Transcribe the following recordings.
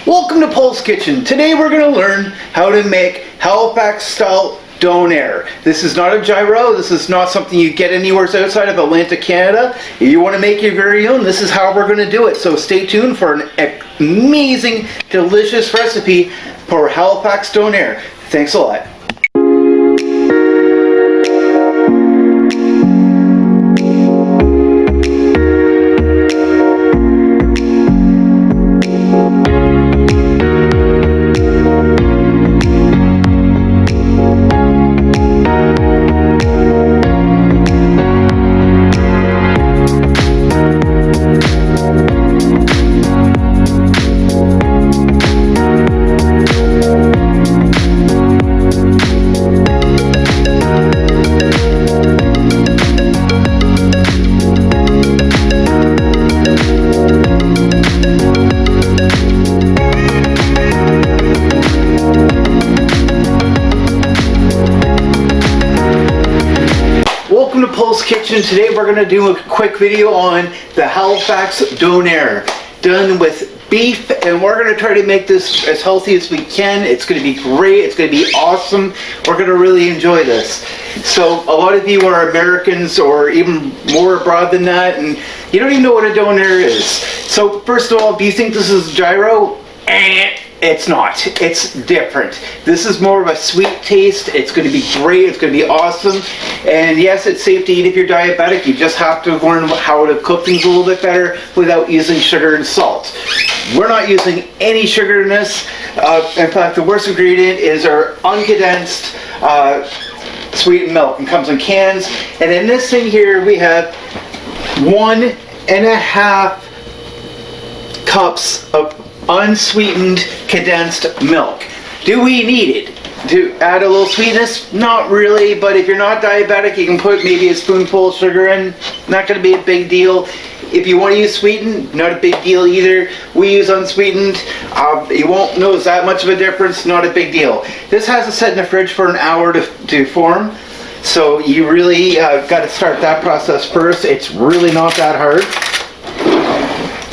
Welcome to Paul's Kitchen. Today we're going to learn how to make Halifax style Donair. This is not a gyro. This is not something you get anywhere outside of Atlantic, Canada. If you want to make your very own, this is how we're going to do it. So stay tuned for an amazing, delicious recipe for Halifax Donair. Thanks a lot. Welcome to Paul's Kitchen. Today we're going to do a quick video on the Halifax Donair, done with beef, and we're going to try to make this as healthy as we can. It's going to be great. It's going to be awesome. We're going to really enjoy this. So a lot of you are Americans or even more abroad than that, and you don't even know what a Donair is. So first of all, do you think this is gyro? It's not. It's different. This is more of a sweet taste. It's going to be great. It's going to be awesome. And yes, it's safe to eat if you're diabetic. You just have to learn how to cook things a little bit better without using sugar and salt. We're not using any sugar in this. In fact, the worst ingredient is our uncondensed sweetened milk. It comes in cans. And in this thing here, we have 1.5 cups of unsweetened condensed milk. Do we need it to add a little sweetness? Not really, but if you're not diabetic, you can put maybe a spoonful of sugar in. Not going to be a big deal. If you want to use sweetened, not a big deal either. We use unsweetened. You won't notice that much of a difference. Not a big deal. This has to sit in the fridge for an hour to form. So you really got to start that process first. It's really not that hard.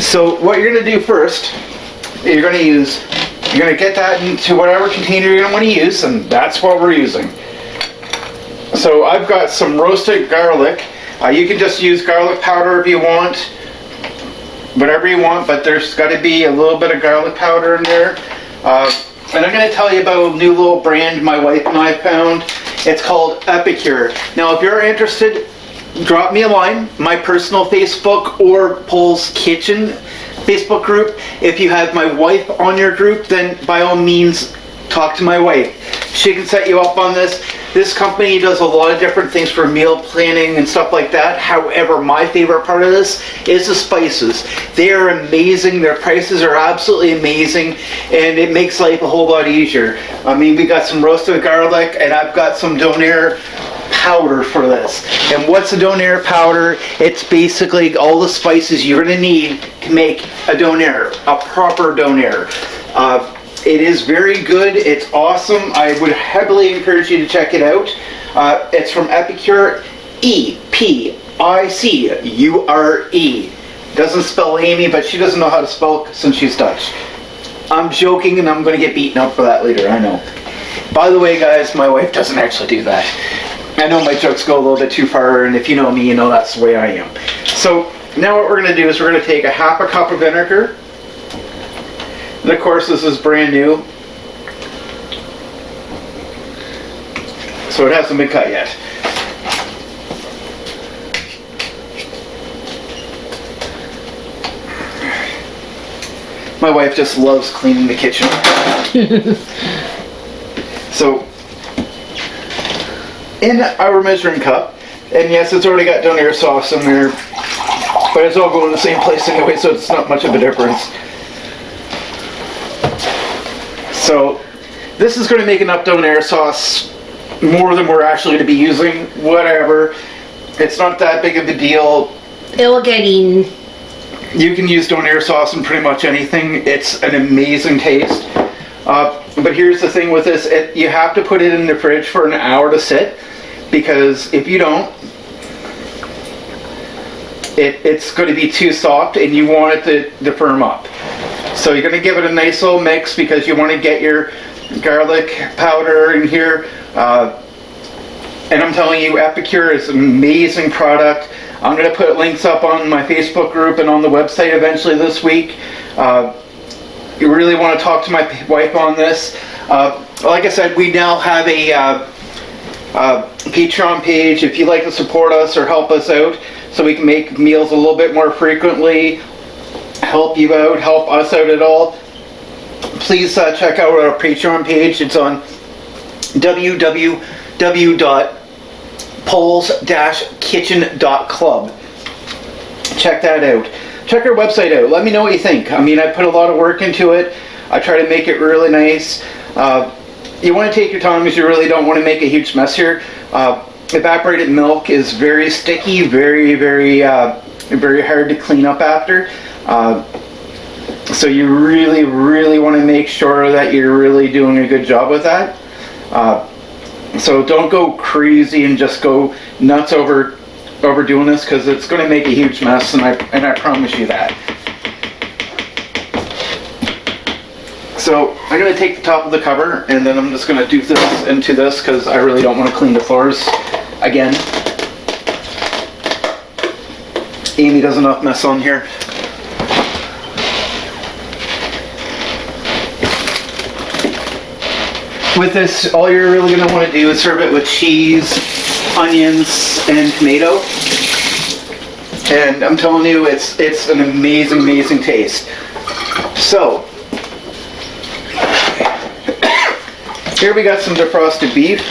So what you're going to do first, you're going to get that into whatever container you're going to want to use, and that's what we're using. So I've got some roasted garlic. You can just use garlic powder if you want, whatever you want, but there's got to be a little bit of garlic powder in there. And I'm going to tell you about a new little brand my wife and I found. It's called Epicure. Now if you're interested, drop me a line, my personal Facebook or Paul's Kitchen Facebook group. If you have my wife on your group, then by all means talk to my wife. She can set you up on this. This company does a lot of different things for meal planning and stuff like that. However, my favorite part of this is the spices. They are amazing. Their prices are absolutely amazing, and it makes life a whole lot easier. I mean, we got some roasted garlic, and I've got some Donair powder for this. And what's a Donair powder? It's basically all the spices you're going to need to make a Donair, a proper Donair. It is very good. It's awesome. I would heavily encourage you to check it out. It's from Epicure, Epicure. Doesn't spell Amy, but she doesn't know how to spell since she's Dutch. I'm joking, and I'm going to get beaten up for that later, I know. By the way, guys, my wife doesn't actually do that. I know my jokes go a little bit too far, and if you know me, you know that's the way I am. So now what we're going to do is we're going to take a half a cup of vinegar. And of course, this is brand new, so it hasn't been cut yet. My wife just loves cleaning the kitchen. So, in our measuring cup, and yes, it's already got Donair sauce in there, but it's all going in the same place anyway, so it's not much of a difference. So this is going to make enough Donair sauce, more than we're actually going to be using. Whatever, it's not that big of a deal. It'll get eaten. You can use Donair sauce in pretty much anything. It's an amazing taste. But here's the thing with this, you have to put it in the fridge for an hour to sit, because if you don't, it's going to be too soft and you want it to firm up. So you're going to give it a nice little mix because you want to get your garlic powder in here. And I'm telling you, Epicure is an amazing product. I'm going to put links up on my Facebook group and on the website eventually this week. You really want to talk to my wife on this. Like I said, we now have a Patreon page. If you'd like to support us or help us out so we can make meals a little bit more frequently, help you out, help us out at all, please check out our Patreon page. It's on www.Poul'sKitchen.club. Check that out. Check our website out. Let me know what you think. I mean, I put a lot of work into it. I try to make it really nice. You want to take your time because you really don't want to make a huge mess here. Evaporated milk is very sticky, very hard to clean up after. So you really want to make sure that you're really doing a good job with that. So don't go crazy and just go nuts overdoing this, because it's going to make a huge mess, and I promise you that. So I'm going to take the top of the cover, and then I'm just going to do this into this because I really don't want to clean the floors again. Amy does enough mess on here. With this, all you're really going to want to do is serve it with cheese, onions, and tomato. And I'm telling you, it's an amazing taste. So, here we got some defrosted beef.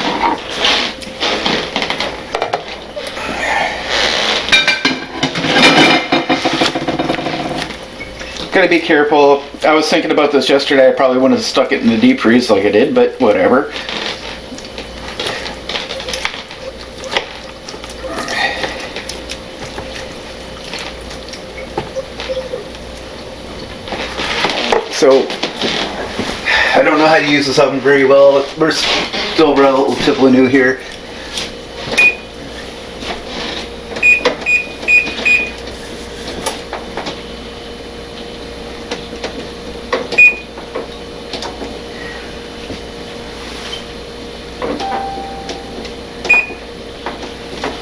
Gotta be careful. I was thinking about this yesterday. I probably wouldn't have stuck it in the deep freeze like I did, but whatever. So, I don't know how to use this oven very well. We're still relatively new here.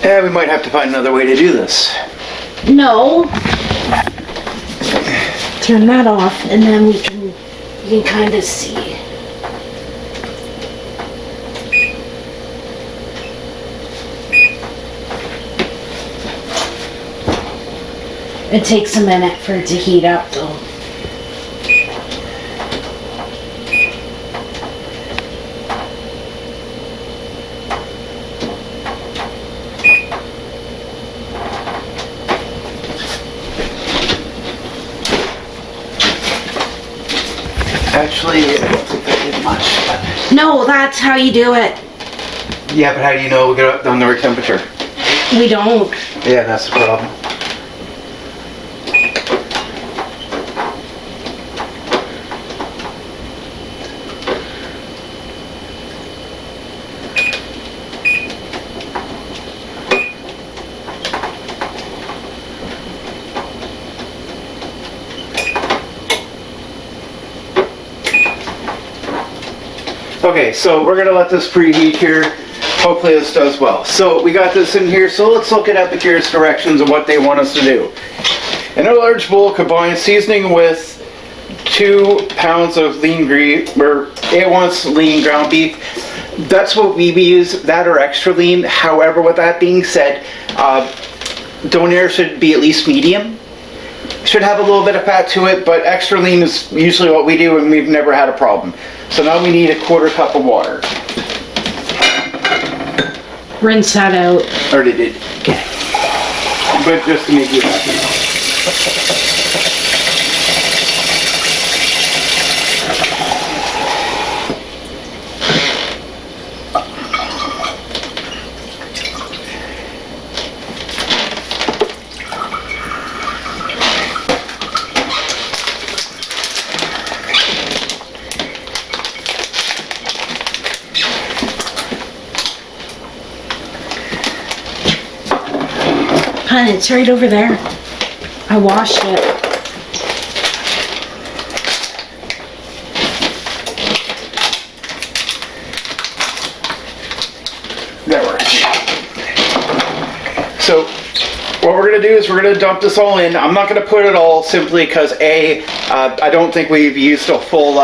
Yeah, we might have to find another way to do this. No. Turn that off, and then you can kind of see. It takes a minute for it to heat up, though. Actually, I don't think that did much. But... No, that's how you do it. Yeah, but how do you know we got it on the right temperature? We don't. Yeah, that's the problem. Okay, so we're gonna let this preheat here. Hopefully this does well. So we got this in here, so let's look at Epicure's directions of what they want us to do. In a large bowl, combine seasoning with 2 pounds of lean beef, or A1's lean ground beef. That's what we use, that or extra lean. However, with that being said, Donair should be at least medium. Should have a little bit of fat to it, but extra lean is usually what we do, and we've never had a problem. So now we need a 1/4 cup of water. Rinse that out. Already did. Okay. But just to make you happy. hon, it's right over there. I washed it. That works. So what we're going to do is we're going to dump this all in. I'm not going to put it all simply because I don't think we've used a full,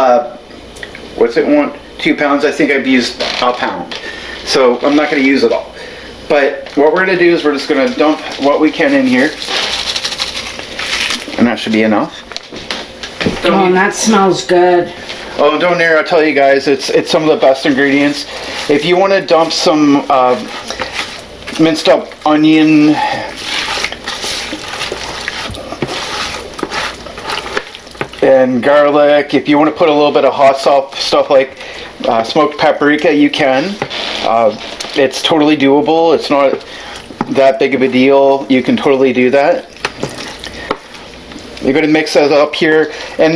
what's it want? 2 pounds. I think I've used a pound. So I'm not going to use it all. But what we're going to do is we're just going to dump what we can in here. And that should be enough. Oh, and that smells good. Oh, Donair, I'll tell you guys, it's some of the best ingredients. If you want to dump some minced up onion, and garlic, if you want to put a little bit of hot stuff like smoked paprika, you can. It's totally doable. It's not that big of a deal. You can totally do that. You're going to mix that up here, and